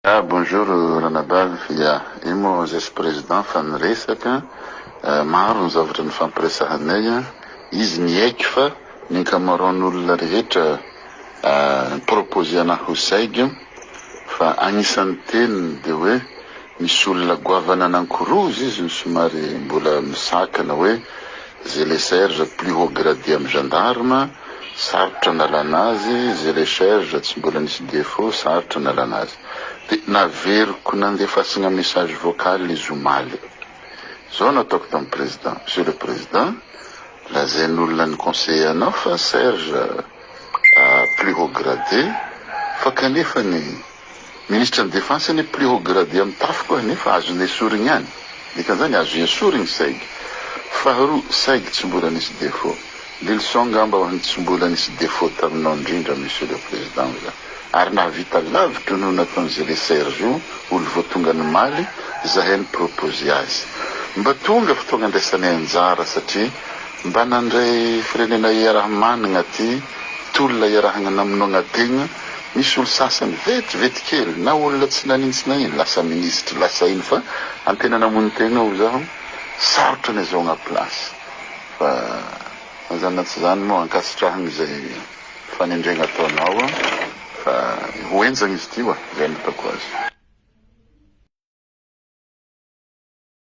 Ah, bonjour, Ranabal. Imo vice-président fanresaka maro ny zavatra nifampiresahanay izy ny aiky fa ny ankamaroan'olona rehetra proposé anahy ho saige fa agnisan'ny teniny de hoe misy olona goavana anankoroa izy ny somary mbola misakana hoe zay les serge plus haut gradé amy gendarme sarotra nalana azy, zay les serge tsy mbola nisy défaut sarotra nalana azy. De naveriko nandefasana message vocal izy omaly. Zao nataoko tamin'ny président. Monsieur le président, lazain'olona ny conseiller anao fa serge plus haut gradé fa kanefa ny ministre de défense ny plus haut gradé amy tafo koa nefa azony esorigny ihany. Dikan'izany azo esorigny saigy. Faharoa saigy tsy mbola nisy défaut. Leçon ngamba ho an'ny tsy mbola nisy défaut taminao indrindra monsieur le président. Ary nahavita lavitra no nataon'izay le serge io olo vao tonga ny maly zahay ny proposé azy. Mba tonga fotoagna andraisanay anjara satria mba nandray firenena iaraha-manana ty tolona iarahana namonoana tegna misy olo sasany vetivety kely na olona tsy nanintsy na ino lasa ministre lasa ino fa antena namono tegna ho zaho sarotra ny azahoagna place fa mazana tsy zany moa ankasitrahagny zay fanendregna ataonao fa hoenjagny izy ty zay nataoko azy.